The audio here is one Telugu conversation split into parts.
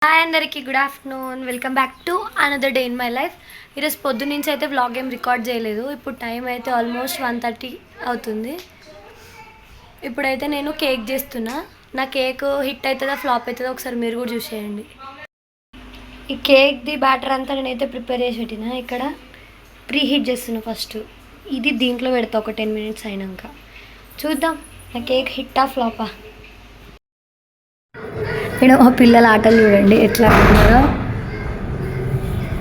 హాయ్ అందరికీ good afternoon. Welcome back to another day in my life. ఈరోజు పొద్దు నుంచి అయితే వ్లాగ్ ఏం రికార్డ్ చేయలేదు. ఇప్పుడు టైం అయితే ఆల్మోస్ట్ 1:30 అవుతుంది. ఇప్పుడైతే నేను కేక్ చేస్తున్నా. నా కేక్ హిట్ అవుతుందా ఫ్లాప్ అవుతుందా ఒకసారి మీరు కూడా చూసేయండి. ఈ కేక్ది బ్యాటర్ అంతా నేనైతే ప్రిపేర్ చేసి పెట్టిన. ఇక్కడ ప్రీ హీట్ చేస్తున్నా ఫస్ట్. ఇది దీంట్లో పెడతా ఒక 10 minutes అయినాక. చూద్దాం నా కేక్ హిట్టా ఫ్లాపా. ఇక్కడ మా పిల్లల ఆటలు చూడండి ఎట్లా ఆడుతున్నారో.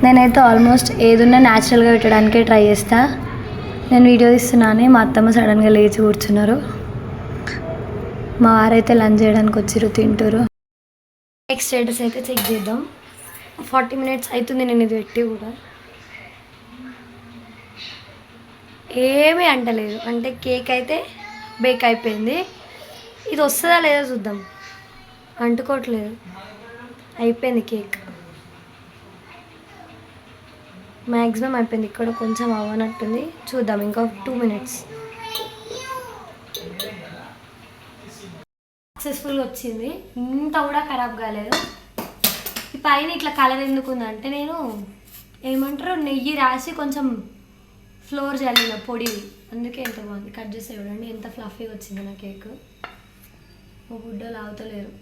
నేనైతే ఆల్మోస్ట్ ఏదున్నా న్యాచురల్గా పెట్టడానికే ట్రై చేస్తా. నేను వీడియో తీస్తున్నాను, మా అత్తమ్మ సడన్గా లేచి కూర్చున్నారు. మా వారైతే లంచ్ చేయడానికి వచ్చిర్రు, తింటారు. కేక్ స్టేటస్ అయితే చెక్ చేద్దాం. 40 minutes అవుతుంది నేను ఇది పెట్టి కూడా. ఏమీ అంటలేదు, అంటే కేక్ అయితే బేక్ అయిపోయింది. ఇది వస్తుందా లేదా చూద్దాం. అంటుకోవట్లేదు, అయిపోయింది కేక్ మ్యాక్సిమం అయిపోయింది. ఇక్కడ కొంచెం అవ్వనట్టుంది, చూద్దాం ఇంకా 2 minutes. సక్సెస్ఫుల్గా వచ్చింది, ఇంత కూడా ఖరాబ్ కాలేదు. ఈ పైన ఇట్లా కలర్ ఎందుకుందంటే నేను ఏమంటారు నెయ్యి రాసి కొంచెం ఫ్లోర్ చల్లిన పొడివి, అందుకే ఎంత బాగుంది. కట్ చేసి చూడండి ఎంత ఫ్లఫీగా వచ్చింది నా కేక్. ఓ గుడ్డలు ఆగుతలేరు.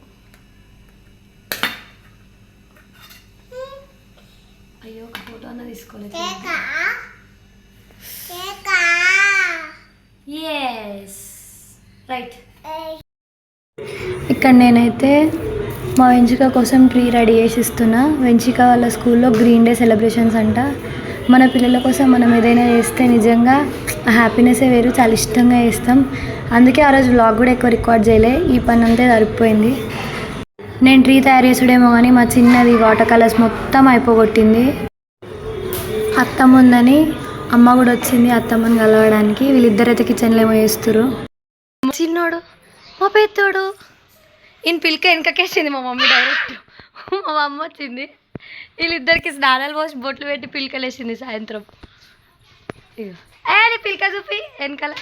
అయ్యో ఒక ఫోటో అన్న తీసుకోలేదు. Yes right. ఇక్కడ నేనైతే మా వెంచిక కోసం ట్రీ రెడీ చేసి ఇస్తున్నా. వెంచిక వాళ్ళ స్కూల్లో గ్రీన్ డే సెలబ్రేషన్స్ అంట. మన పిల్లల కోసం మనం ఏదైనా చేస్తే నిజంగా హ్యాపీనెస్సే వేరు, చాలా ఇష్టంగా చేస్తాం. అందుకే ఆ రోజు వ్లాగ్ కూడా ఎక్కువ రికార్డ్ చేయలే, ఈ పని అంతే సరిపోయింది. నేను ట్రీ తయారు చేసుడేమో కానీ మా చిన్నది వాటర్ కలర్స్ మొత్తం అయిపోగొట్టింది. అత్తమ్మ ఉందని అమ్మ కూడా వచ్చింది అత్తమ్మని కలవడానికి. వీళ్ళిద్దరైతే కిచెన్లో ఏమో చేస్తారు. చిన్నోడు మా పెద్దోడు ఈయన పిల్క వెనకకేసింది మా మమ్మీ డైరెక్ట్. మా అమ్మ వచ్చింది, వీళ్ళిద్దరికి స్నానాలు పోసి బొట్లు పెట్టి పిల్కలు వేసింది సాయంత్రం. ఏ పిల్క చూపి వెనకాల.